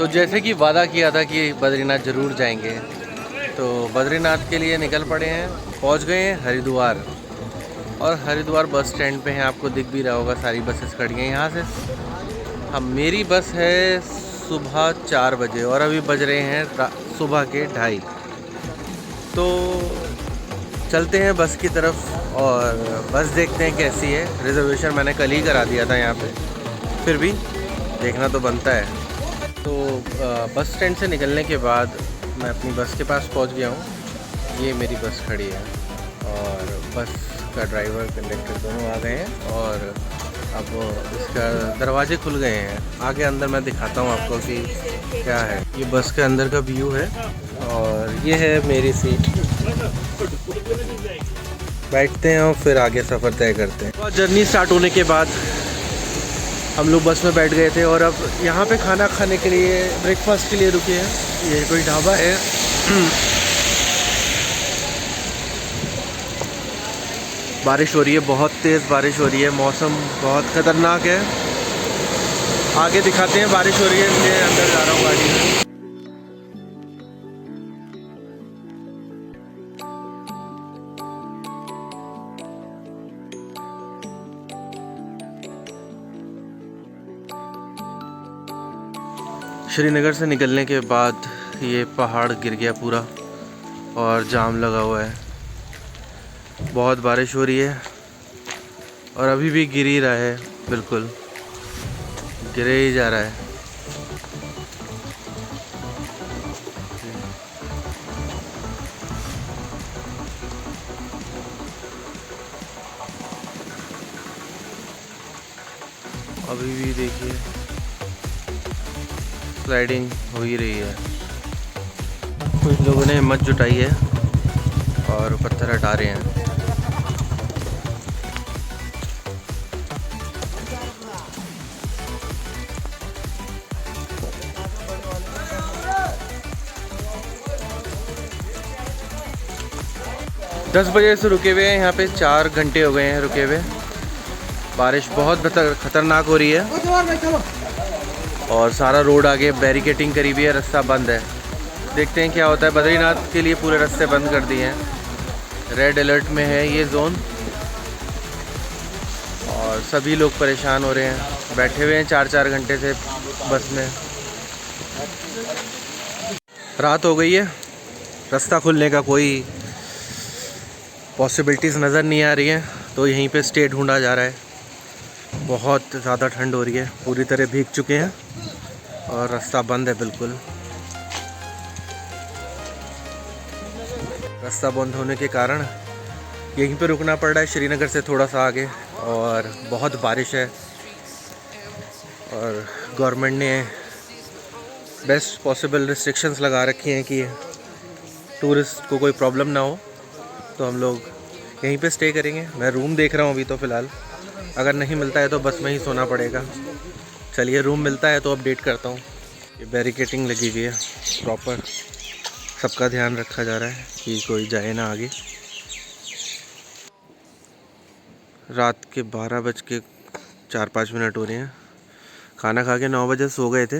तो जैसे कि वादा किया था कि बद्रीनाथ ज़रूर जाएंगे, तो बद्रीनाथ के लिए निकल पड़े हैं। पहुंच गए हैं हरिद्वार, और हरिद्वार बस स्टैंड पे हैं, आपको दिख भी रहा होगा सारी बसेस खड़ी हैं यहाँ से। हम मेरी बस है सुबह 4 बजे और अभी बज रहे हैं सुबह के 2:30। तो चलते हैं बस की तरफ और बस देखते हैं कैसी है। रिजर्वेशन मैंने कल ही करा दिया था यहाँ पे, फिर भी देखना तो बनता है। तो बस स्टैंड से निकलने के बाद मैं अपनी बस के पास पहुँच गया हूँ। ये मेरी बस खड़ी है और बस का ड्राइवर कंडक्टर दोनों आ गए हैं और अब इसका दरवाजे खुल गए हैं। आगे अंदर मैं दिखाता हूँ आपको कि क्या है। ये बस के अंदर का व्यू है और ये है मेरी सीट। बैठते हैं और फिर आगे सफ़र तय करते हैं। और जर्नी स्टार्ट होने के बाद हम लोग बस में बैठ गए थे और अब यहाँ पे खाना खाने के लिए, ब्रेकफास्ट के लिए रुके हैं। ये कोई ढाबा है। बारिश हो रही है, बहुत तेज़ बारिश हो रही है, मौसम बहुत ख़तरनाक है। आगे दिखाते हैं, बारिश हो रही है इसलिए अंदर जा रहा हूँ गाड़ी में। श्रीनगर से निकलने के बाद ये पहाड़ गिर गया पूरा और जाम लगा हुआ है। बहुत बारिश हो रही है और अभी भी गिर ही रहा है, बिल्कुल गिरे ही जा रहा है। अभी भी देखिए स्लाइडिंग हो ही रही है। कुछ लोगों ने हिम्मत जुटाई है और पत्थर हटा रहे हैं। 10 बजे से रुके हुए हैं यहाँ पे, 4 घंटे हो गए हैं रुके हुए। बारिश बहुत खतरनाक हो रही है और सारा रोड आगे बैरिकेटिंग करी हुई है, रास्ता बंद है। देखते हैं क्या होता है। बद्रीनाथ के लिए पूरे रास्ते बंद कर दिए हैं, रेड अलर्ट में है ये जोन और सभी लोग परेशान हो रहे हैं। बैठे हुए हैं 4-4 घंटे से बस में। रात हो गई है, रास्ता खुलने का कोई पॉसिबिलिटीज़ नज़र नहीं आ रही हैं, तो यहीं पे स्टे ढूंढा जा रहा है। बहुत ज़्यादा ठंड हो रही है, पूरी तरह भीग चुके हैं और रास्ता बंद है बिल्कुल। रास्ता बंद होने के कारण यहीं पे रुकना पड़ रहा है, श्रीनगर से थोड़ा सा आगे। और बहुत बारिश है और गवर्नमेंट ने बेस्ट पॉसिबल रिस्ट्रिक्शंस लगा रखी हैं कि टूरिस्ट को कोई प्रॉब्लम ना हो। तो हम लोग यहीं पे स्टे करेंगे। मैं रूम देख रहा हूँ अभी तो फ़िलहाल, अगर नहीं मिलता है तो बस में ही सोना पड़ेगा। चलिए रूम मिलता है तो अपडेट करता हूँ। ये बैरिकेटिंग लगी हुई है प्रॉपर, सबका ध्यान रखा जा रहा है कि कोई जाए ना आगे। रात के 12:04 हो रहे हैं। खाना खा के 9 बजे सो गए थे,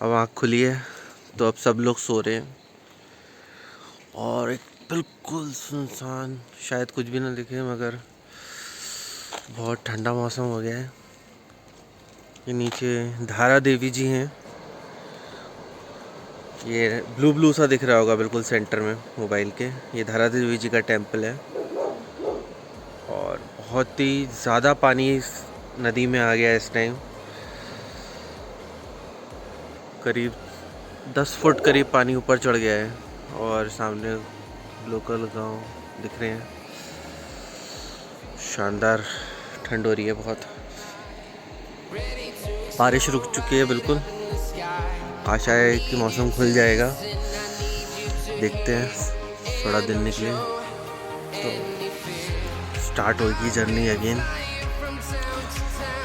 अब आँख खुली है तो अब सब लोग सो रहे हैं और एक बिल्कुल सुनसान, शायद कुछ भी ना दिखे मगर बहुत ठंडा मौसम हो गया है। ये नीचे धारा देवी जी हैं, ये ब्लू सा दिख रहा होगा बिल्कुल सेंटर में मोबाइल के। ये धारा देवी जी का टेंपल है और बहुत ही ज़्यादा पानी इस नदी में आ गया है इस टाइम। करीब 10 फुट करीब पानी ऊपर चढ़ गया है और सामने लोकल गांव दिख रहे हैं। शानदार ठंड हो रही है बहुत। बारिश रुक चुकी है बिल्कुल, आशा है कि मौसम खुल जाएगा। देखते हैं, थोड़ा दिन निकले तो स्टार्ट होगी जर्नी अगेन।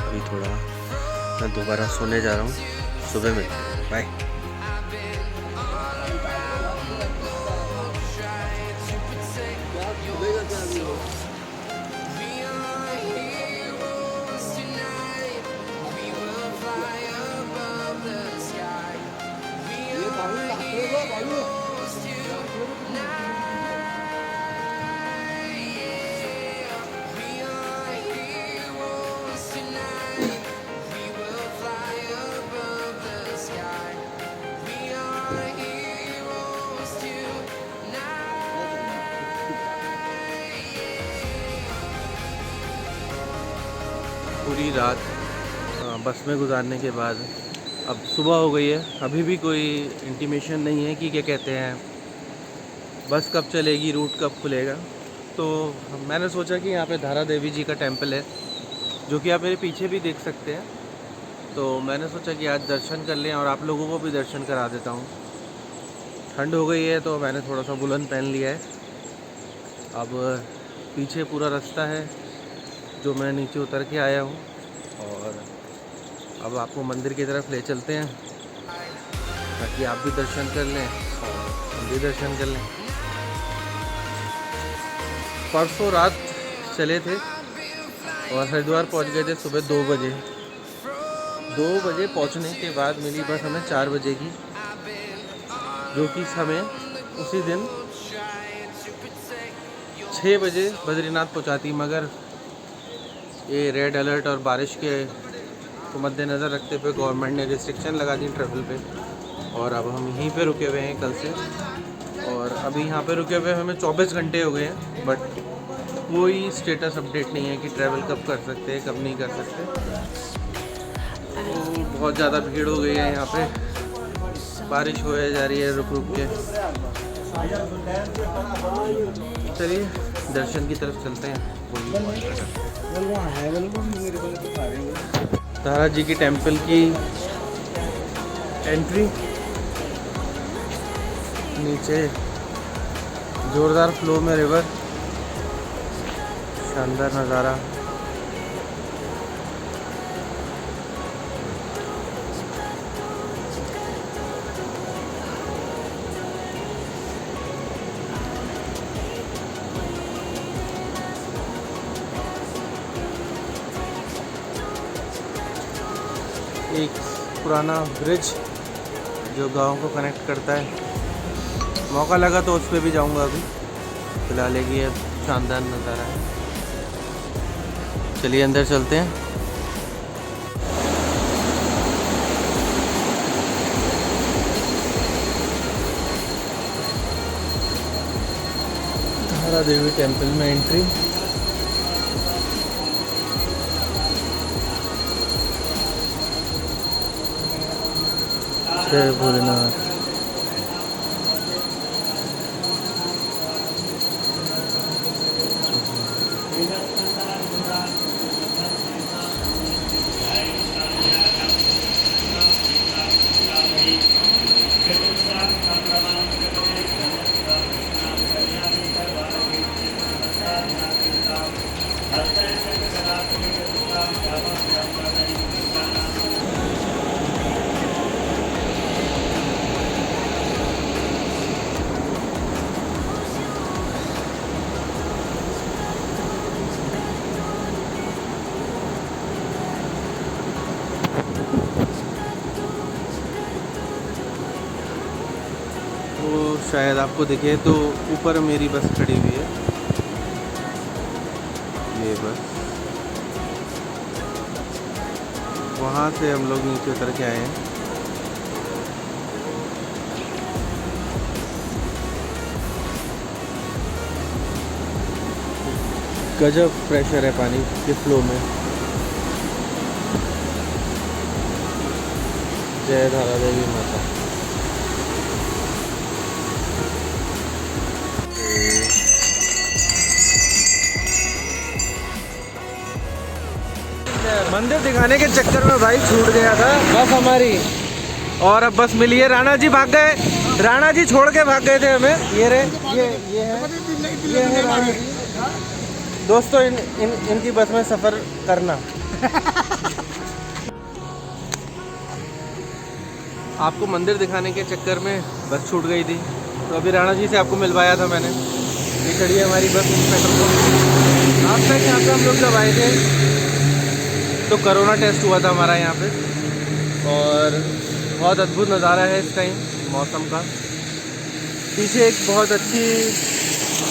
अभी थोड़ा मैं दोबारा सोने जा रहा हूँ, सुबह मिलते हैं, बाय। पूरी रात बस में गुजारने के बाद अब सुबह हो गई है। अभी भी कोई इंटीमेशन नहीं है कि क्या कहते हैं बस कब चलेगी, रूट कब खुलेगा। तो मैंने सोचा कि यहाँ पे धारा देवी जी का टेंपल है, जो कि आप मेरे पीछे भी देख सकते हैं। तो मैंने सोचा कि आज दर्शन कर लें और आप लोगों को भी दर्शन करा देता हूँ। ठंड हो गई है तो मैंने थोड़ा सा वुलन पहन लिया है। अब पीछे पूरा रास्ता है जो मैं नीचे उतर के आया हूँ, और अब आपको मंदिर की तरफ ले चलते हैं ताकि आप भी दर्शन कर लें और हम भी दर्शन कर लें। परसों रात चले थे और हरिद्वार पहुंच गए थे सुबह 2 बजे। 2 बजे पहुंचने के बाद मिली बस हमें 4 बजे की, जो कि हमें उसी दिन 6 बजे बद्रीनाथ पहुंचाती, मगर ये रेड अलर्ट और बारिश के को मद्देनज़र रखते हुए गवर्नमेंट ने रिस्ट्रिक्शन लगा दी ट्रैवल पे। और अब हम यहीं पे रुके हुए हैं कल से, और अभी यहाँ पे रुके हुए हमें 24 घंटे हो गए हैं, बट कोई स्टेटस अपडेट नहीं है कि ट्रैवल कब कर सकते हैं कब नहीं कर सकते। तो बहुत ज़्यादा भीड़ हो गई है यहाँ पे, बारिश हो जा रही है रुक रुक के। चलिए दर्शन की तरफ चलते हैं। तारा जी की टेंपल की एंट्री, नीचे जोरदार फ्लो में रिवर, शानदार नज़ारा। एक पुराना ब्रिज जो गांव को कनेक्ट करता है, मौका लगा तो उस पर भी जाऊंगा। अभी फिलहाल ये शानदार नज़ारा है। चलिए अंदर चलते हैं। धारा देवी टेंपल में एंट्री। जय भोलेनाथ। शायद आपको दिखे तो ऊपर मेरी बस खड़ी हुई है, ये बस। वहाँ से हम लोग नीचे उतर के आए हैं। गजब प्रेशर है पानी के फ्लो में। जय धारा देवी माता। मंदिर दिखाने के चक्कर में भाई छूट गया था बस हमारी, और अब बस मिली है। राणा जी भाग गए, राणा जी छोड़ के भाग गए थे हमें। ये रहे, ये है राणा जी। दोस्तों इनकी बस में सफ़र करना। आपको मंदिर दिखाने के चक्कर में बस छूट गई थी, तो अभी राणा जी से आपको मिलवाया था मैंने। ये चढ़ी है हमारी बस पेट्रोल पंप। आज तक यहाँ पे हम लोग जब आए थे तो कोरोना टेस्ट हुआ था हमारा यहाँ पे, और बहुत अद्भुत नज़ारा है इस टाइम मौसम का। पीछे एक बहुत अच्छी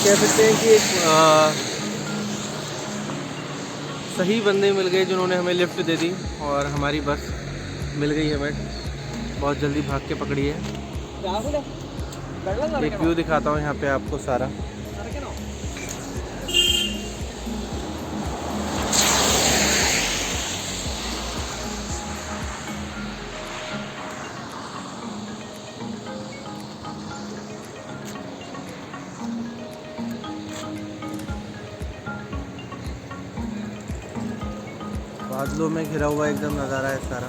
कह सकते हैं कि एक सही बंदे मिल गए जिन्होंने हमें लिफ्ट दे दी और हमारी बस मिल गई हमें। बहुत जल्दी भाग के पकड़ी है। एक व्यू दिखाता हूँ यहाँ पे आपको सारा। बादलों में घिरा हुआ एकदम नज़ारा है सारा।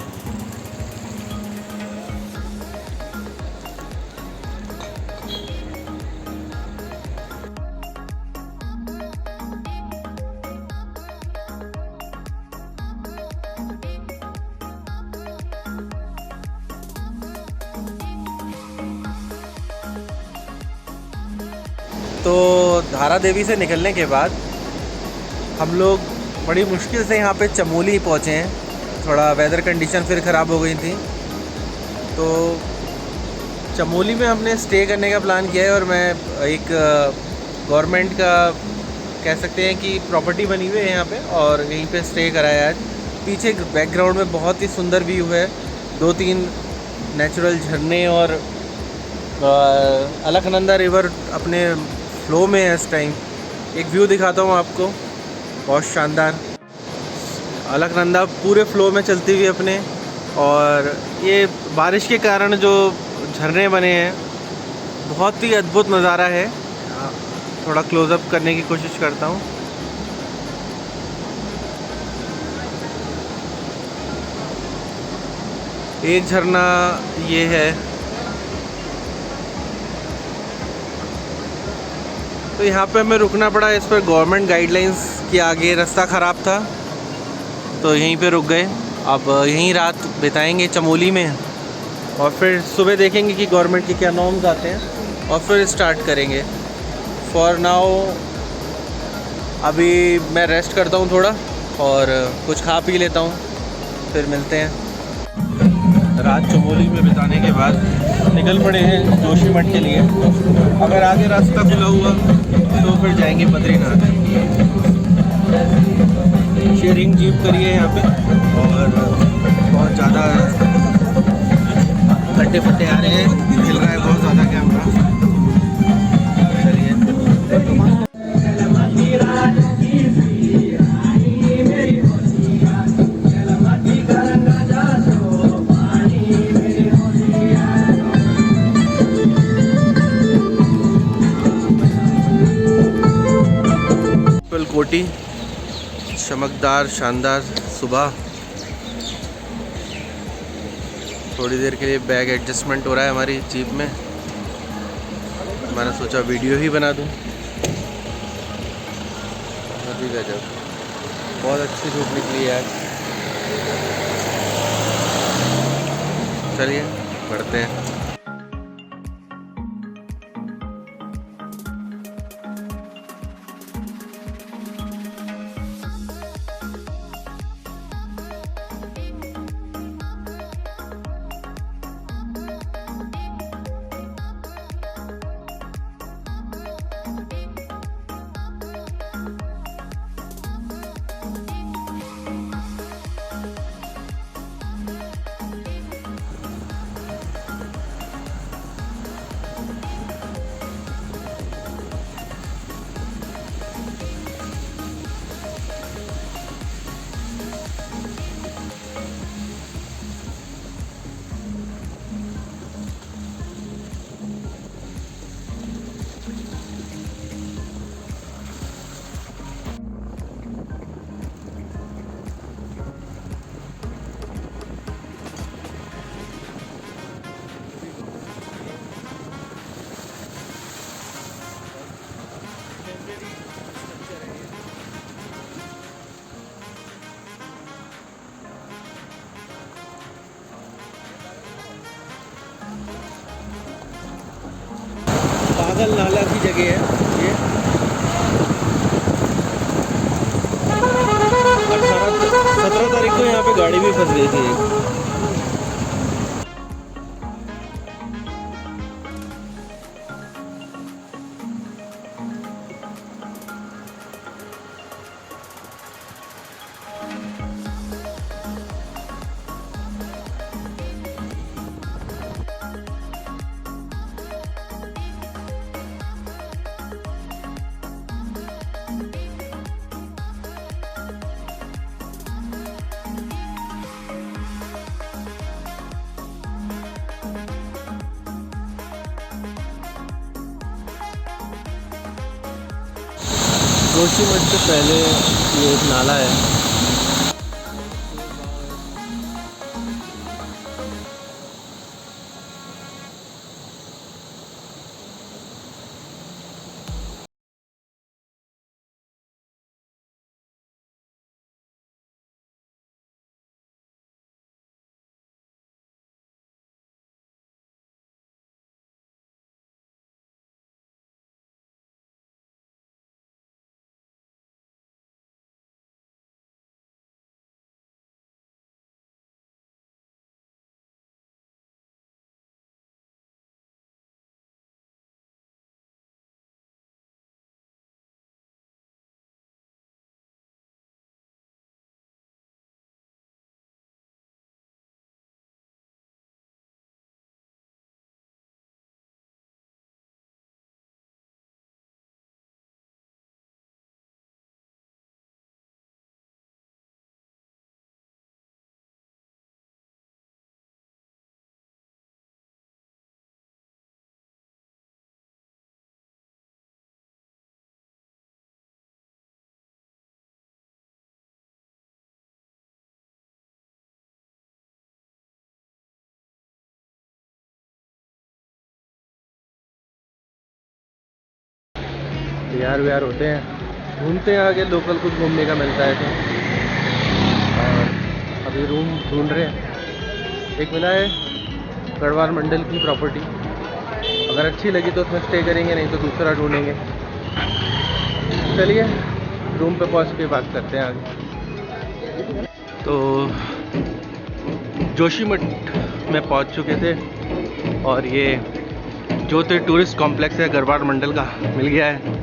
तो धारा देवी से निकलने के बाद हम लोग बड़ी मुश्किल से यहाँ पे चमोली पहुँचे हैं। थोड़ा वेदर कंडीशन फिर ख़राब हो गई थी, तो चमोली में हमने स्टे करने का प्लान किया है। और मैं एक गवर्नमेंट का कह सकते हैं कि प्रॉपर्टी बनी हुई है यहाँ पे, और यहीं पे स्टे कराया आज। पीछे बैकग्राउंड में बहुत ही सुंदर व्यू है, 2-3 नेचुरल झरने और अलकनंदा रिवर अपने फ्लो में है इस टाइम। एक व्यू दिखाता हूँ आपको, बहुत शानदार। अलकनंदा पूरे फ्लो में चलती हुई अपने, और ये बारिश के कारण जो झरने बने हैं, बहुत ही अद्भुत नज़ारा है। थोड़ा क्लोज़अप करने की कोशिश करता हूँ। एक झरना ये है, तो यहाँ पे हमें रुकना पड़ा। इस पर गवर्नमेंट गाइडलाइंस के आगे रास्ता ख़राब था, तो यहीं पे रुक गए। अब यहीं रात बिताएंगे चमोली में, और फिर सुबह देखेंगे कि गवर्नमेंट के क्या नॉर्म्स आते हैं, और फिर स्टार्ट करेंगे। फॉर नाउ अभी मैं रेस्ट करता हूँ थोड़ा, और कुछ खा पी लेता हूँ, फिर मिलते हैं। रात चमोली में बिताने के बाद निकल पड़े हैं जोशीमठ के लिए। अगर आगे रास्ता खुला हुआ तो फिर जाएंगे बद्रीनाथ। शेयरिंग जीप करिए यहाँ पे, और बहुत ज़्यादा खड्डे फट्टे आ रहे हैं, हिल रहा है बहुत ज़्यादा कैमरा। चलिए, कोटी, चमकदार शानदार सुबह। थोड़ी देर के लिए बैग एडजस्टमेंट हो रहा है हमारी जीप में। मैंने सोचा वीडियो ही बना दूं। अभी गजब, बहुत अच्छी धूप निकली है आज। चलिए बढ़ते हैं। पागल नाला की जगह है ये। 17 तारीख को यहाँ पे गाड़ी भी फंस गई थी एक। जोशीमठ से पहले ये एक नाला है। तैयार व्यार होते हैं, घूमते हैं आगे, लोकल कुछ घूमने का मिलता है तो। और अभी रूम ढूंढ रहे हैं। एक मिला है गढ़वाल मंडल की प्रॉपर्टी, अगर अच्छी लगी तो उसमें स्टे करेंगे, नहीं तो दूसरा ढूंढेंगे। चलिए रूम पे पहुंच के बात करते हैं आगे। तो जोशीमठ में पहुंच चुके थे और ये जो तो टूरिस्ट कॉम्प्लेक्स है गढ़वाल मंडल का मिल गया है,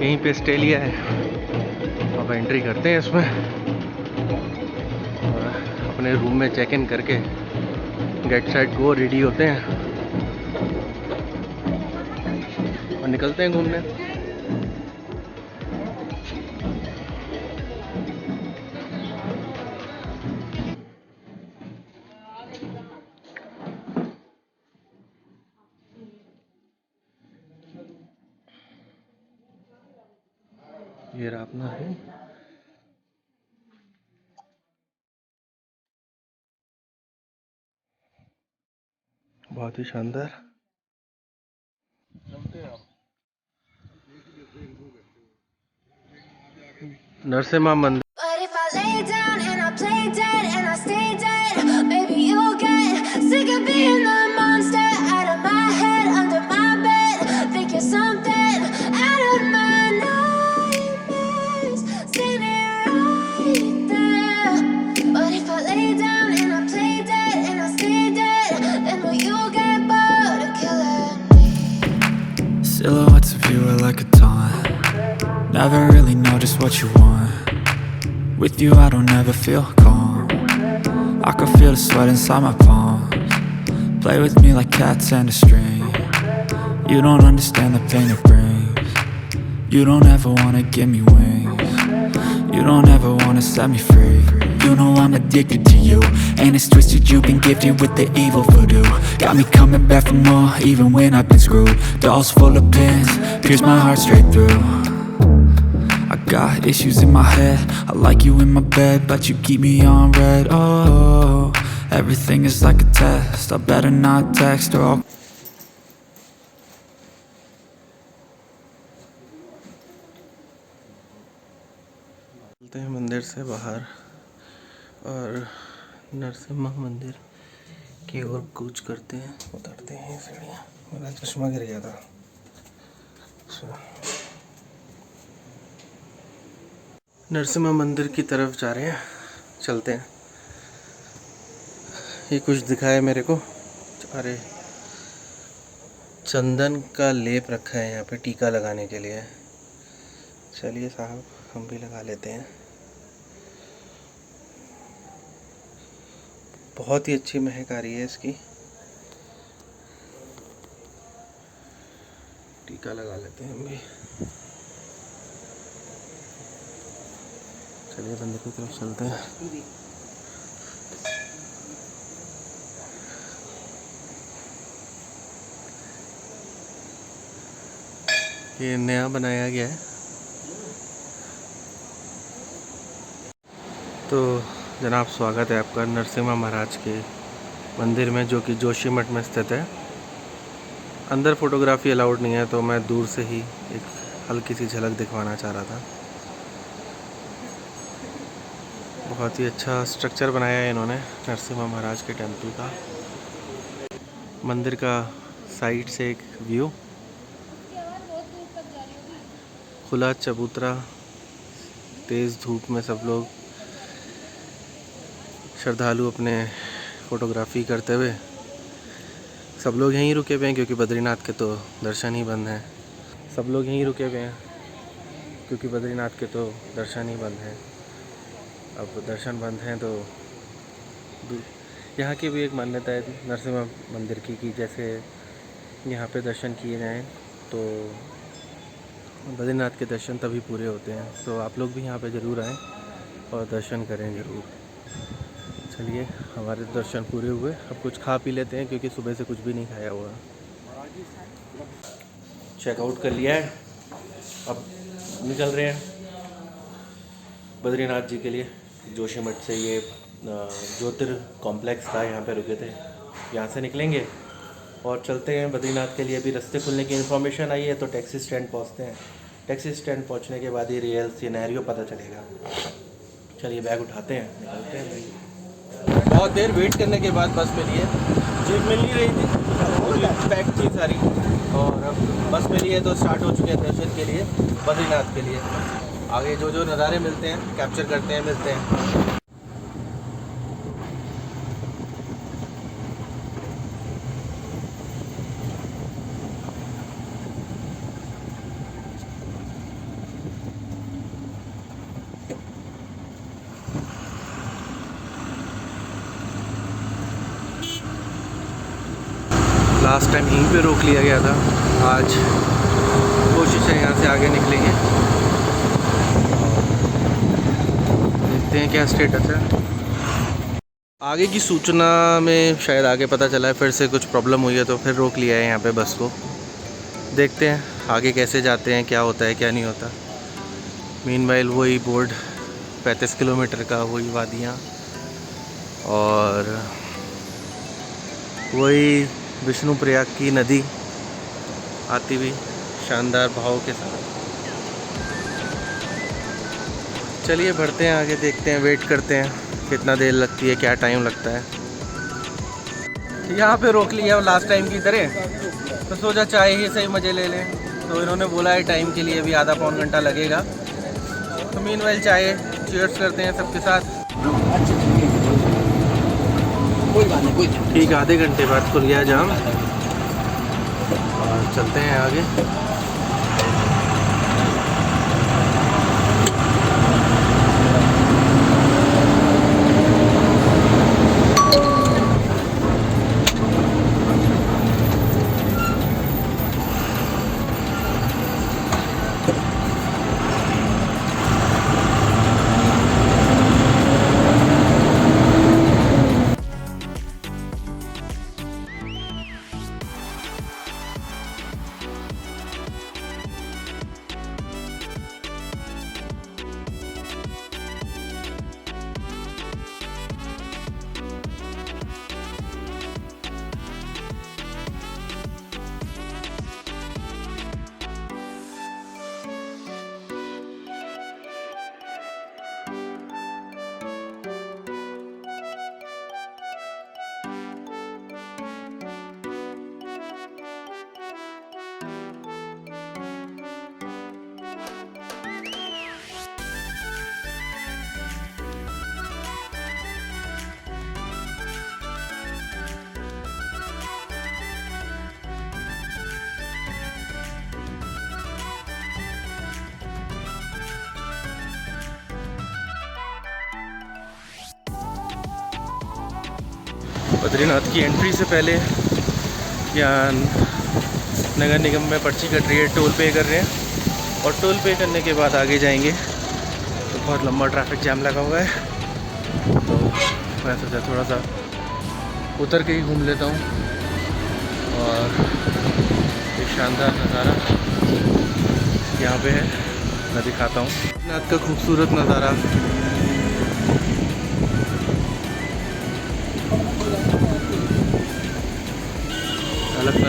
यहीं पे स्टे लिया है। अब एंट्री करते हैं इसमें और अपने रूम में चेक इन करके गेट सेट गो रेडी होते हैं और निकलते हैं घूमने। ये रहा अपना है, बहुत ही शानदार। नरसिम्हा मंदिर। But if I lay down and I play dead and I stay dead, maybe you'll get sick of being the monster out of my head, under my bed. Think you're something out of my nightmares, standing right there. But if I lay down and I play dead and I stay dead, then will you get bored of killing me? Silhouettes of you are like a taunt. Never really know just what you want. With you I don't ever feel calm. I can feel the sweat inside my palms. Play with me like cats and a string. You don't understand the pain it brings. You don't ever wanna give me wings. You don't ever wanna set me free. You know I'm addicted to you, and it's twisted, you've been gifted with the evil voodoo. Got me coming back for more, even when I've been screwed. Dolls full of pins, pierce my heart straight through. I got issues in my head, I like you in my bed, but you keep me on red. Oh, everything is like a test, I better not text or I'll... चलते हैं मंदिर से बाहर और नरसिम्हा मंदिर की ओर कूच करते हैं। उतरते हैं सीढ़ियाँ, मेरा चश्मा गिर गया था। नरसिम्हा मंदिर की तरफ जा रहे हैं, चलते हैं। ये कुछ दिखाया मेरे को, अरे चंदन का लेप रखा है यहाँ पे टीका लगाने के लिए। चलिए साहब हम भी लगा लेते हैं। बहुत ही अच्छी महक आ रही है इसकी। टीका लगा लेते हैं हम भी। चलिए मंदिर की तरफ चलते हैं। ये नया बनाया गया है तो जनाब, स्वागत है आपका नरसिम्हा महाराज के मंदिर में, जो कि जोशीमठ में स्थित है। अंदर फोटोग्राफी अलाउड नहीं है, तो मैं दूर से ही एक हल्की सी झलक दिखवाना चाह रहा था। बहुत ही अच्छा स्ट्रक्चर बनाया है इन्होंने नरसिम्हा महाराज के टेम्पल का। मंदिर का साइड से एक व्यू, खुला चबूतरा, तेज़ धूप में सब लोग श्रद्धालु अपने फ़ोटोग्राफ़ी करते हुए। सब लोग यहीं रुके हुए हैं क्योंकि बद्रीनाथ के तो दर्शन ही बंद हैं। सब लोग यहीं रुके हुए हैं क्योंकि बद्रीनाथ के तो दर्शन ही बंद हैं। अब दर्शन बंद हैं तो यहाँ की भी एक मान्यता है नरसिम्हा मंदिर की, कि जैसे यहाँ पे दर्शन किए जाएँ तो बद्रीनाथ के दर्शन तभी पूरे होते हैं। तो आप लोग भी यहाँ पे ज़रूर आएँ और दर्शन करें ज़रूर। चलिए, हमारे दर्शन पूरे हुए। अब कुछ खा पी लेते हैं क्योंकि सुबह से कुछ भी नहीं खाया हुआ। चेकआउट कर लिया है, अब निकल रहे हैं बद्रीनाथ जी के लिए। जोशीमठ से ये ज्योतिर कॉम्प्लेक्स था, यहाँ पे रुके थे। यहाँ से निकलेंगे और चलते हैं बद्रीनाथ के लिए। अभी रास्ते खुलने की इन्फॉर्मेशन आई है तो टैक्सी स्टैंड पहुँचते हैं। टैक्सी स्टैंड पहुँचने के बाद ही रियल सिनेरियो पता चलेगा। चलिए, बैग उठाते हैं, निकलते हैं। बहुत देर वेट करने के बाद बस मिली है। जीप मिल नहीं रही थी, पैक थी सारी, और अब बस मिली है तो स्टार्ट हो चुके हैं दर्शन के लिए बद्रीनाथ के लिए। आगे जो जो नज़ारे मिलते हैं कैप्चर करते हैं, मिलते हैं। लास्ट टाइम यहीं पे रोक लिया गया था। आज कोशिश है यहाँ से आगे निकलेंगे, देखते हैं क्या स्टेटस है। आगे की सूचना में शायद आगे पता चला है फिर से कुछ प्रॉब्लम हुई है, तो फिर रोक लिया है यहाँ पे बस को। देखते हैं आगे कैसे जाते हैं, क्या होता है क्या नहीं होता। मीनवाइल वही बोर्ड 35 किलोमीटर का, वही वादियाँ और वही विष्णुप्रयाग की नदी आती हुई शानदार भाव के साथ। चलिए बढ़ते हैं आगे, देखते हैं, वेट करते हैं कितना देर लगती है, क्या टाइम लगता है। यहाँ पे रोक लिया लास्ट टाइम की तरह, तो सोचा चाय ही सही मज़े ले लें। तो इन्होंने बोला है टाइम के लिए भी आधा पौन घंटा लगेगा। तो मीनवाइल चाय चीयर्स करते हैं सबके साथ। ठीक, आधे घंटे बाद खुल गया जाम और चलते हैं आगे। बद्रीनाथ की एंट्री से पहले यहाँ नगर निगम में पर्ची कट रही है, टोल पे कर रहे हैं, और टोल पे करने के बाद आगे जाएंगे तो बहुत लंबा ट्रैफिक जाम लगा हुआ है। तो मैं सोचा थोड़ा सा उतर के ही घूम लेता हूँ और एक शानदार नज़ारा यहाँ पे है, मैं दिखाता हूँ। बद्रीनाथ का खूबसूरत नज़ारा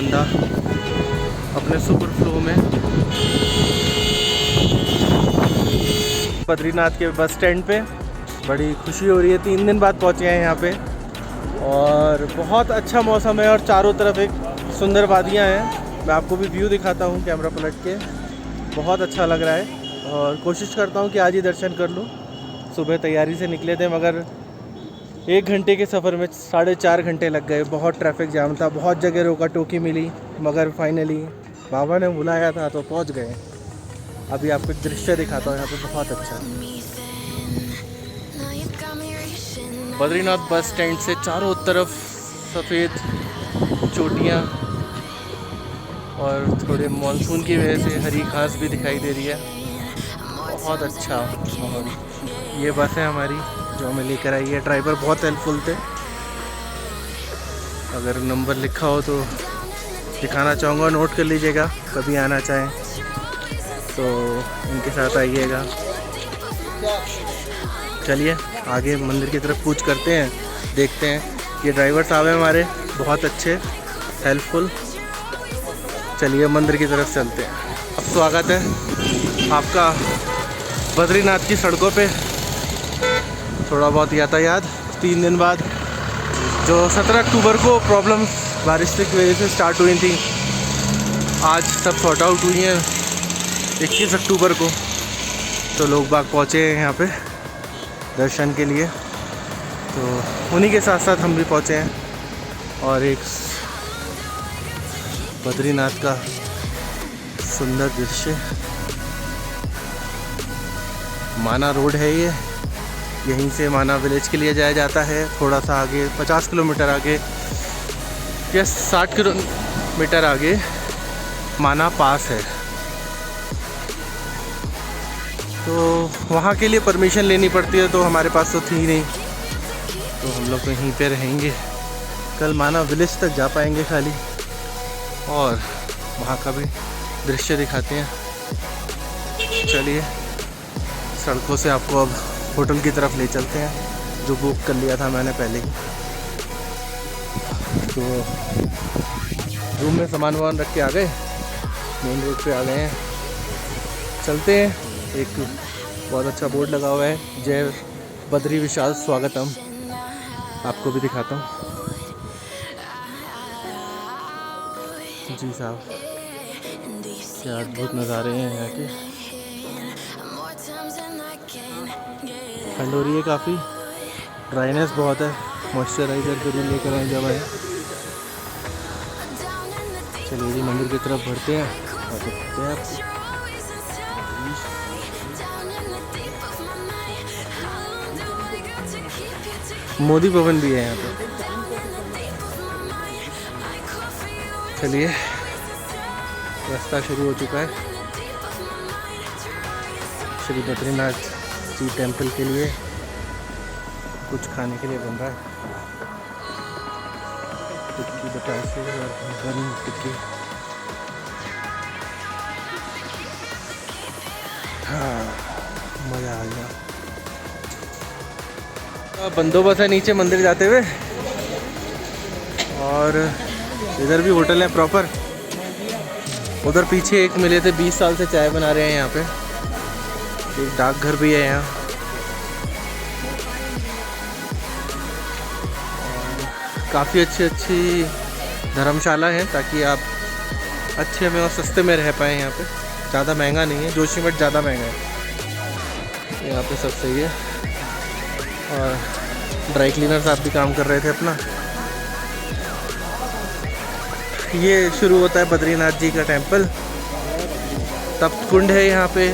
अलकनंदा अपने सुपर फ्लो में बद्रीनाथ के बस स्टैंड पे। बड़ी खुशी हो रही है, 3 दिन बाद पहुँचे हैं यहाँ पे और बहुत अच्छा मौसम है और चारों तरफ एक सुंदर वादियाँ हैं। मैं आपको भी व्यू दिखाता हूँ कैमरा पलट के। बहुत अच्छा लग रहा है और कोशिश करता हूँ कि आज ही दर्शन कर लूँ। सुबह तैयारी से निकले थे मगर 1 घंटे के सफ़र में 4.5 घंटे लग गए। बहुत ट्रैफिक जाम था, बहुत जगह रोका टोकी मिली मगर फाइनली बाबा ने बुलाया था तो पहुँच गए। अभी आपको दृश्य दिखाता हूँ यहाँ पे, बहुत अच्छा। बद्रीनाथ बस स्टैंड से चारों तरफ सफ़ेद चोटियाँ और थोड़े मानसून की वजह से हरी घास भी दिखाई दे रही है। बहुत अच्छा माहौल। ये बस है हमारी जो हमें लेकर आई है। ड्राइवर बहुत हेल्पफुल थे। अगर नंबर लिखा हो तो दिखाना चाहूँगा, नोट कर लीजिएगा। कभी आना चाहें तो इनके साथ आइएगा। चलिए आगे मंदिर की तरफ कूच करते हैं, देखते हैं। ये ड्राइवर साहब हैं हमारे, बहुत अच्छे, हेल्पफुल। चलिए मंदिर की तरफ चलते हैं। अब स्वागत है आपका बद्रीनाथ की सड़कों पे। थोड़ा बहुत यातायात 3 दिन बाद, जो 17 अक्टूबर को प्रॉब्लम बारिश की वजह से स्टार्ट हुई थी, आज सब सॉर्ट आउट हुई हैं 21 अक्टूबर को। तो लोग बाग पहुँचे हैं यहाँ पे दर्शन के लिए, तो उन्हीं के साथ साथ हम भी पहुँचे हैं। और एक बद्रीनाथ का सुंदर दृश्य, माना रोड है ये। यहीं से माना विलेज के लिए जाया जाता है। थोड़ा सा आगे 50 किलोमीटर आगे या 60 किलोमीटर आगे माना पास है। तो वहाँ के लिए परमिशन लेनी पड़ती है, तो हमारे पास तो थी नहीं, तो हम लोग तो यहीं पे रहेंगे। कल माना विलेज तक जा पाएंगे खाली, और वहाँ का भी दृश्य दिखाते हैं। चलिए सड़कों से आपको अब होटल की तरफ ले चलते हैं, जो बुक कर लिया था मैंने पहले ही। तो रूम में सामान वामान रख के आ गए, मेन रोड पे आ गए हैं। चलते हैं। एक बहुत अच्छा बोर्ड लगा हुआ है, जय बद्री विशाल स्वागतम, आपको भी दिखाता हूँ। जी साहब, क्या अद्भुत नज़ारे हैं यहाँ के। ठंड हो रही है काफ़ी, ड्राइनेस बहुत है, मॉइस्चराइज़र जरूर लेकर आए जब आए। चलिए जी मंदिर की तरफ बढ़ते हैं और देखते हैं। मोदी भवन भी है यहाँ पे। चलिए रास्ता शुरू हो चुका है श्री बद्रीनाथ जी टेम्पल के लिए। कुछ खाने के लिए बन रहा है, टिक्की बतासे और बन टिक्की। हाँ मज़ा आ गया। बंदोबस्त है नीचे मंदिर जाते हुए, और इधर भी होटल है प्रॉपर। उधर पीछे एक मिले थे, 20 साल से चाय बना रहे हैं यहाँ पे। एक डाकघर भी है यहाँ। काफ़ी अच्छी धर्मशाला है, ताकि आप अच्छे में और सस्ते में रह पाएँ यहाँ पे। ज़्यादा महंगा नहीं है, जोशीमठ ज़्यादा महंगा है, यहाँ पे सब सही है। और ड्राई क्लीनर साहब भी काम कर रहे थे अपना। ये शुरू होता है बद्रीनाथ जी का टेम्पल। तप्त कुंड है यहाँ पे,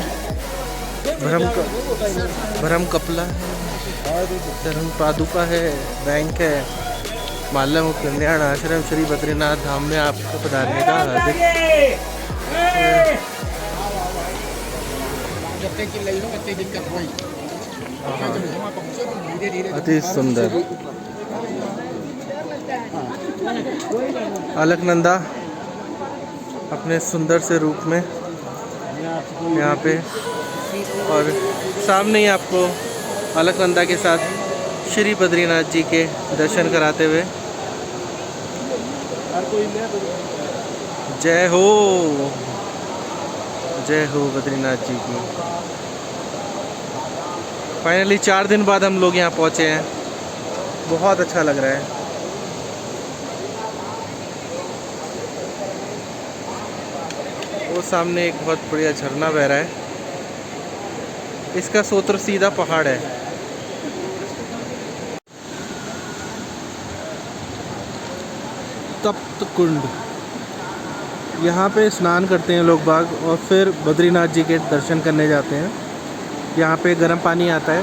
भ्रम कपला है, धर्म पादुका है, बैंक है। माल्य मुक्त कल्याण आश्रम श्री बद्रीनाथ धाम में आपको पधारने का हार्दिक। अति सुंदर अलकनंदा अपने सुंदर से रूप में यहाँ पे, और सामने ही आपको अलकनंदा के साथ श्री बद्रीनाथ जी के दर्शन कराते हुए जय हो, जय हो बद्रीनाथ जी की। फाइनली 4 दिन बाद हम लोग यहाँ पहुँचे हैं। बहुत अच्छा लग रहा है। वो सामने एक बहुत बढ़िया झरना बह रहा है। इसका स्रोत सीधा पहाड़ है। तप्त कुंड, यहाँ पे स्नान करते हैं लोग बाग और फिर बद्रीनाथ जी के दर्शन करने जाते हैं। यहाँ पे गर्म पानी आता है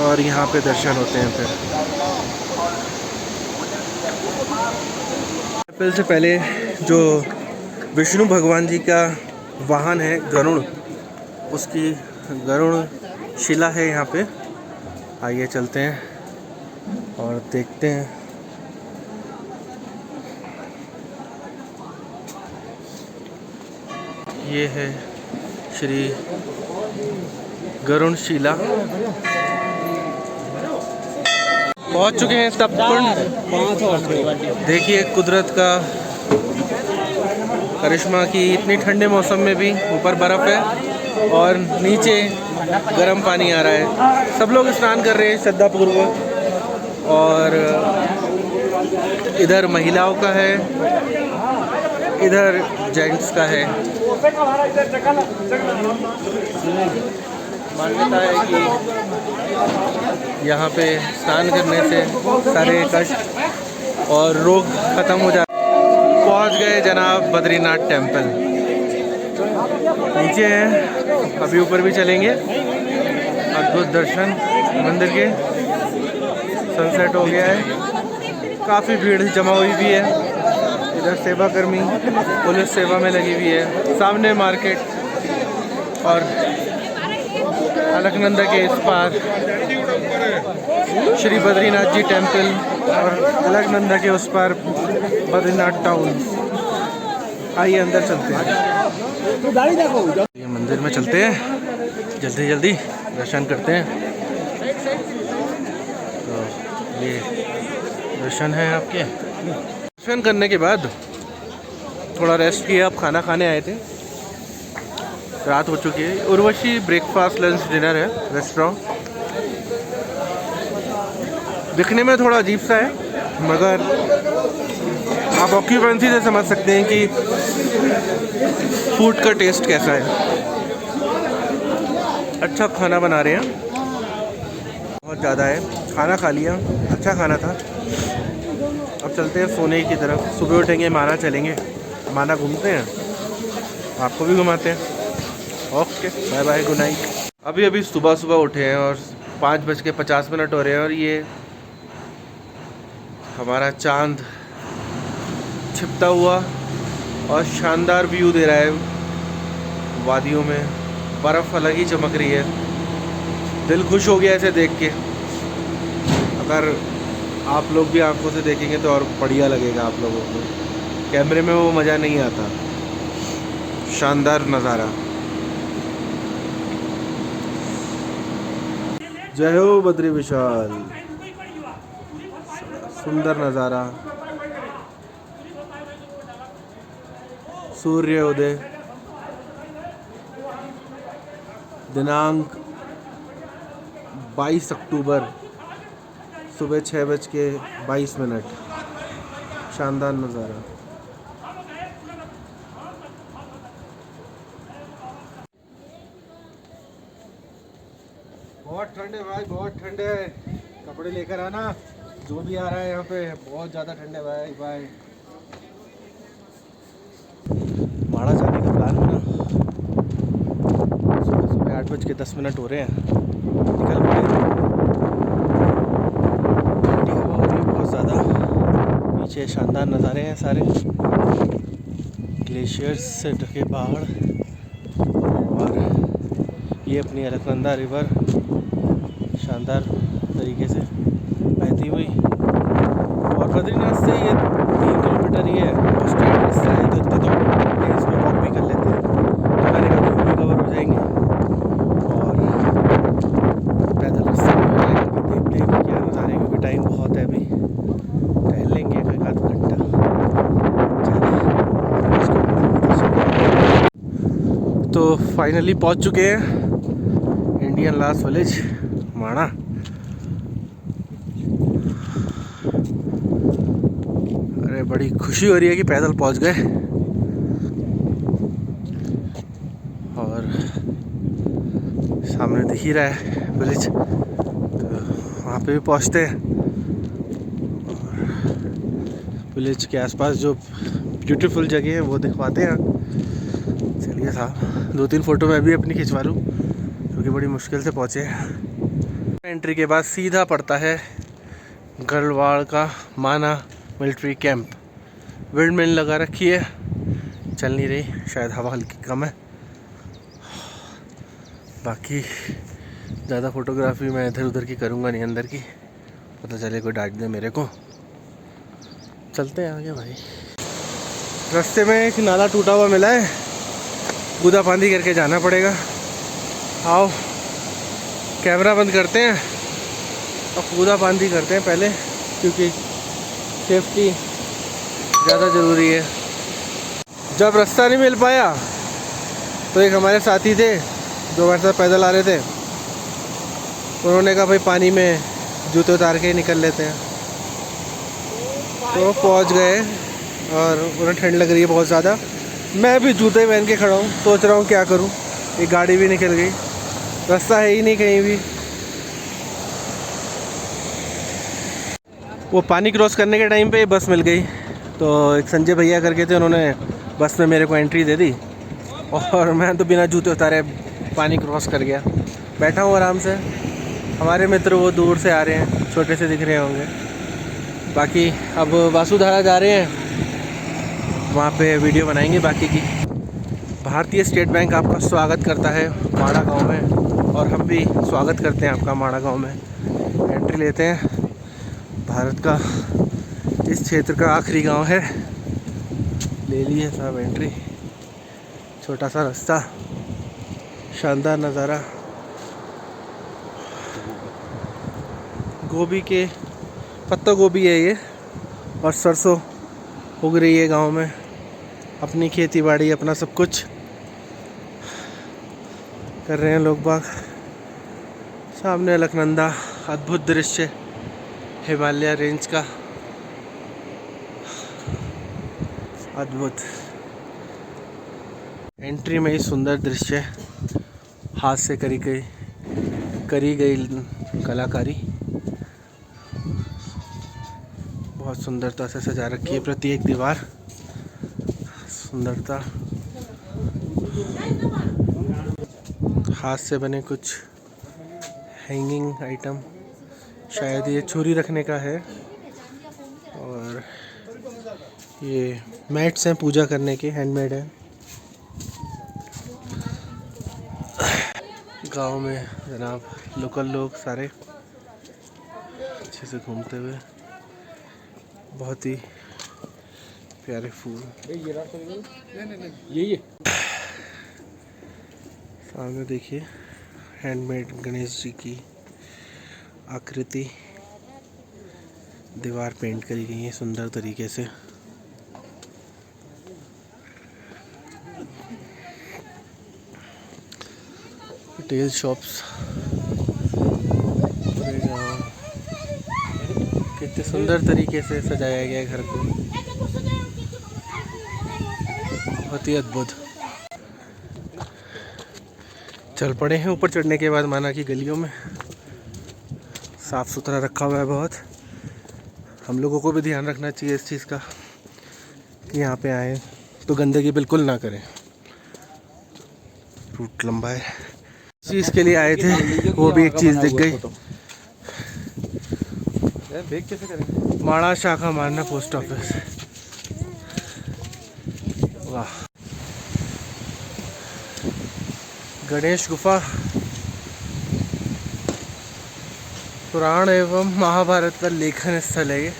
और यहाँ पे दर्शन होते हैं। फिर से पहले जो विष्णु भगवान जी का वाहन है गरुड़, उसकी गरुड़ शिला है यहाँ पे। आइए चलते हैं और देखते हैं। ये है श्री गरुड़ शिला। पहुंच चुके हैं तप्त कुंड। देखिए कुदरत का करिश्मा की इतनी ठंडे मौसम में भी ऊपर बर्फ़ है और नीचे गर्म पानी आ रहा है। सब लोग स्नान कर रहे हैं श्रद्धापूर्वक और इधर महिलाओं का है, इधर जेंट्स का है। मान्यता है कि यहाँ पे स्नान करने से सारे कष्ट और रोग खत्म हो जाते। पहुँच गए जनाब बद्रीनाथ टेंपल। नीचे हैं, अभी ऊपर भी चलेंगे। अद्भुत दर्शन मंदिर के। सनसेट हो गया है। काफ़ी भीड़ जमा हुई भी है। इधर सेवा कर्मी पुलिस सेवा में लगी हुई है। सामने मार्केट और अलकनंदा के इस पार श्री बद्रीनाथ जी टेंपल और अलकनंदा के उस पार बद्रीनाथ टाउन। आइए अंदर चलते हैं। ये मंदिर में चलते हैं, जल्दी जल्दी दर्शन करते हैं। तो ये दर्शन है आपके। दर्शन करने के बाद थोड़ा रेस्ट किया। अब खाना खाने आए थे, रात हो चुकी है। उर्वशी ब्रेकफास्ट लंच डिनर है रेस्टोरेंट। दिखने में थोड़ा अजीब सा है मगर आप ऑक्यूपेंसी से समझ सकते हैं कि फूड का टेस्ट कैसा है। अच्छा खाना बना रहे हैं, बहुत ज़्यादा है। खाना खा लिया, अच्छा खाना था। अब चलते हैं सोने की तरफ। सुबह उठेंगे, माना चलेंगे। माना घूमते हैं, आपको भी घुमाते हैं। Okay, bye bye, good night. अभी सुबह सुबह उठे हैं और 5:50 हो रहे हैं और ये हमारा चांद छिपता हुआ और शानदार व्यू दे रहा है। वादियों में बर्फ़ अलग ही चमक रही है। दिल खुश हो गया इसे देख के। अगर आप लोग भी आंखों से देखेंगे तो और बढ़िया लगेगा आप लोगों को। कैमरे में वो मज़ा नहीं आता। शानदार नज़ारा। जय हो बद्री विशाल। सुंदर नज़ारा। सूर्य उदय। दिनांक 22 अक्टूबर सुबह 6:22। शानदार नज़ारा। बहुत ठंड है भाई, बहुत ठंड है। कपड़े लेकर आना, जो भी आ रहा है यहाँ पे। बहुत ज़्यादा ठंड है भाई। भाई माड़ा जाने का प्लान बना। सुबह 8:10 हो रहे हैं। निकल पड़े। ठंडी हवा हो रही बहुत ज़्यादा। पीछे शानदार नज़ारे हैं सारे। ग्लेशियर्स से ढके पहाड़ और ये अपनी अलकनंदा रिवर शानदार तरीके से बहती हुई। और बद्रीनाथ से ये 3 किलोमीटर ही है। बस स्टैंड इससे आए तो इतने तो इसमें वॉक भी कर लेते हैं। तो मैंने कहा व्यू भी कवर हो जाएंगे और पैदल रास्ते भी हो जाएगा। देखते हैं क्या नज़ारे, क्योंकि टाइम बहुत है अभी। टहल लेंगे। तो फाइनली पहुंच चुके हैं इंडियन लास्ट विलेज माणा। अरे बड़ी खुशी हो रही है कि पैदल पहुंच गए। और सामने दिख ही रहा है विलेज, तो वहाँ पे भी पहुँचते हैं। विलेज के आसपास जो ब्यूटीफुल जगह है वो दिखवाते हैं। चलिए साहब, 2-3 फ़ोटो मैं भी अपनी खिंचवा लूँ क्योंकि बड़ी मुश्किल से पहुँचे हैं। एंट्री के बाद सीधा पड़ता है गढ़वाल का माना मिलिट्री कैंप। विंडमिल लगा रखी है, चल नहीं रही, शायद हवा हल्की कम है। बाकी ज़्यादा फ़ोटोग्राफी मैं इधर उधर की करूँगा नहीं, अंदर की, पता चले कोई डांट दे मेरे को। चलते हैं आगे भाई। रास्ते में एक नाला टूटा हुआ मिला है, कूदा फांदी करके जाना पड़ेगा। आओ कैमरा बंद करते हैं और कूदा फांदी करते हैं पहले, क्योंकि सेफ्टी ज़्यादा ज़रूरी है। जब रास्ता नहीं मिल पाया तो एक हमारे साथी थे जो हमारे साथ पैदल आ रहे थे, उन्होंने कहा भाई पानी में जूते उतार के ही निकल लेते हैं। तो पहुंच गए और उन्हें ठंड लग रही है बहुत ज़्यादा। मैं भी जूते पहन के खड़ा हूँ, सोच रहा हूँ क्या करूँ। एक गाड़ी भी निकल गई, रास्ता है ही नहीं कहीं भी। वो पानी क्रॉस करने के टाइम पे बस मिल गई, तो एक संजय भैया करके थे, उन्होंने बस में मेरे को एंट्री दे दी और मैं तो बिना जूते उतारे पानी क्रॉस कर गया। बैठा हूँ आराम से। हमारे मित्र वो दूर से आ रहे हैं, छोटे से दिख रहे होंगे। बाकी अब वासुधारा जा रहे हैं, वहाँ पे वीडियो बनाएंगे बाकी की। भारतीय स्टेट बैंक आपका स्वागत करता है माणा गांव में, और हम भी स्वागत करते हैं आपका माणा गांव में। एंट्री लेते हैं। भारत का इस क्षेत्र का आखिरी गांव है। ले लिए साहब एंट्री। छोटा सा रास्ता, शानदार नज़ारा। गोभी के पत्ता गोभी है ये, और सरसों उग रही है गांव में। अपनी खेती बाड़ी, अपना सब कुछ कर रहे हैं लोग बाग। सामने अलकनंदा, अद्भुत दृश्य हिमालय रेंज का, अद्भुत। एंट्री में ही सुंदर दृश्य, हाथ से करी गई कलाकारी बहुत सुंदरता से सजा रखी है। प्रत्येक दीवार सुंदरता। हाथ से बने कुछ हैंगिंग आइटम, शायद ये छुरी रखने का है। और ये मैट्स हैं पूजा करने के, हैंडमेड है। गांव में जनाब लोकल लोग सारे अच्छे से घूमते हुए, बहुत ही प्यारे फूल। ये सामने देखिए हैंडमेड गणेश जी की आकृति, दीवार पेंट करी गई है सुंदर तरीके से। रिटेल शॉप्स, कितने सुंदर तरीके से सजाया गया है घर को, बहुत ही अद्भुत। चल पड़े हैं ऊपर चढ़ने के बाद माना की गलियों में। साफ़ सुथरा रखा हुआ है बहुत। हम लोगों को भी ध्यान रखना चाहिए इस चीज़ का कि यहाँ पे आए तो गंदगी बिल्कुल ना करें। रूट लंबा है, चीज़ के लिए आए थे, वो भी एक चीज़ दिख गई। कैसे करें? माणा शाखा मारना पोस्ट ऑफिस। वाह। गणेश गुफा पुराण एवं महाभारत का लेखन स्थल है ये।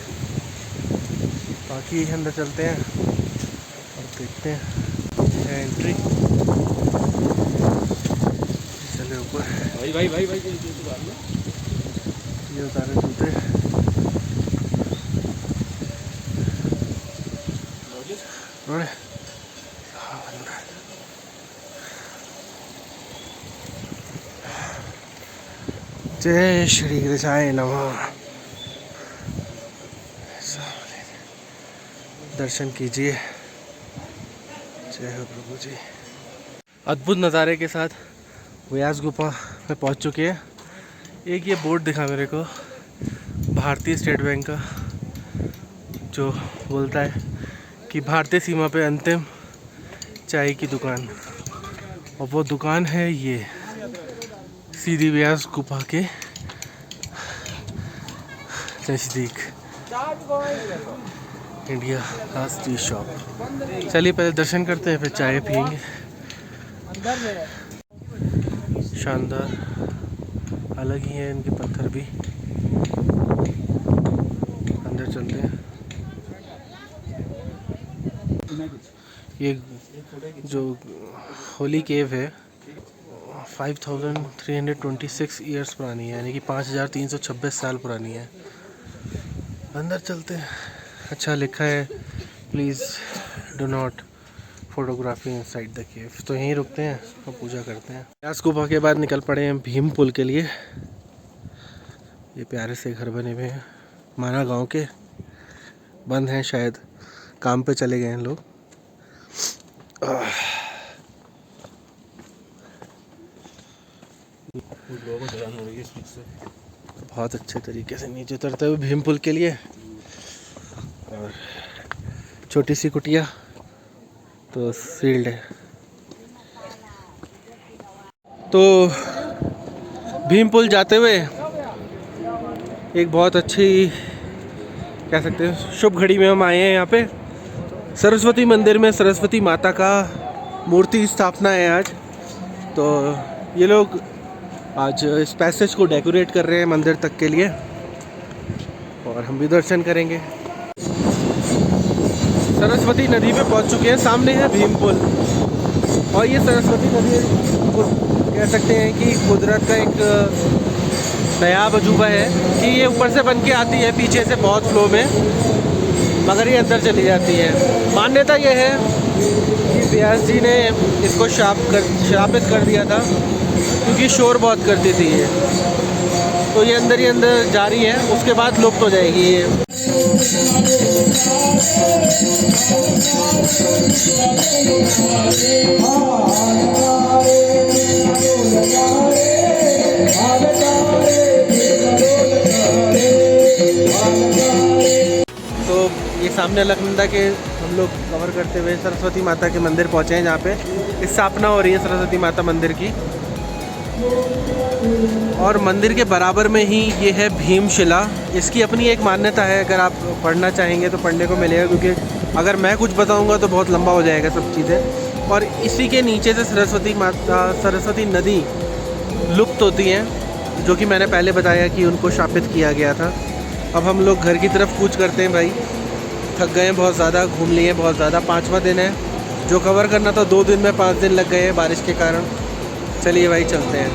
बाकी अंदर चलते हैं और देखते हैं। एंट्री, चले ऊपर। भाई ये उतारे जूते। जय श्री कृष्णाय नमः। दर्शन कीजिए। जय हो प्रभु जी। अद्भुत नज़ारे के साथ व्यास गुफा में पहुंच चुके हैं। एक ये बोर्ड दिखा मेरे को भारतीय स्टेट बैंक का, जो बोलता है कि भारतीय सीमा पे अंतिम चाय की दुकान, और वो दुकान है ये सीधी व्यास गुफा के नज़दीक, इंडिया लास्ट टी शॉप। चलिए पहले दर्शन करते हैं, फिर चाय पियेंगे। शानदार, अलग ही है इनके पत्थर भी। अंदर चलते हैं। ये जो होली केव है 5326 ईयर्स पुरानी है, यानी कि 5326 साल पुरानी है। अंदर चलते हैं। अच्छा लिखा है, please do not photography inside the cave. तो यहीं रुकते हैं और पूजा करते हैं। व्यास गुफा के बाद निकल पड़े हैं भीम पुल के लिए। ये प्यारे से घर बने हुए हैं माना गांव के, बंद हैं शायद, काम पे चले गए हैं लोग। बहुत अच्छे तरीके से नीचे उतरते हुए भीम पुल के लिए। और छोटी सी कुटिया तो सील्ड है। तो भीम पुल जाते हुए एक बहुत अच्छी, कह सकते हैं शुभ घड़ी में हम आए हैं। यहाँ पे सरस्वती मंदिर में सरस्वती माता का मूर्ति स्थापना है आज। तो ये लोग आज इस पैसेज को डेकोरेट कर रहे हैं मंदिर तक के लिए, और हम भी दर्शन करेंगे। सरस्वती नदी पे पहुंच चुके हैं। सामने है भीम पुल, और ये सरस्वती नदी को कह सकते हैं कि कुदरत का एक नया अजूबा है कि ये ऊपर से बन के आती है पीछे से बहुत फ्लो में, मगर ये अंदर चली जाती है। मान्यता ये है कि व्यास जी ने इसको श्रापित कर दिया था क्योंकि शोर बहुत करती थी ये। तो ये अंदर ही अंदर जारी है, उसके बाद लुप्त हो जाएगी ये। तो ये सामने अलकनंदा के हम लोग कवर करते हुए सरस्वती माता के मंदिर पहुँचे हैं, जहाँ पे स्थापना हो रही है सरस्वती माता मंदिर की। और मंदिर के बराबर में ही ये है भीमशिला। इसकी अपनी एक मान्यता है, अगर आप पढ़ना चाहेंगे तो पढ़ने को मिलेगा, क्योंकि अगर मैं कुछ बताऊंगा तो बहुत लंबा हो जाएगा सब चीज़ें। और इसी के नीचे से सरस्वती नदी लुप्त होती हैं, जो कि मैंने पहले बताया कि उनको शापित किया गया था। अब हम लोग घर की तरफ कूच करते हैं भाई। थक गए हैं बहुत ज़्यादा, घूम लिए हैं बहुत ज़्यादा। 5वां दिन है, जो कवर करना था 2 दिन में 5 दिन लग गए हैं बारिश के कारण। चलिए भाई चलते हैं।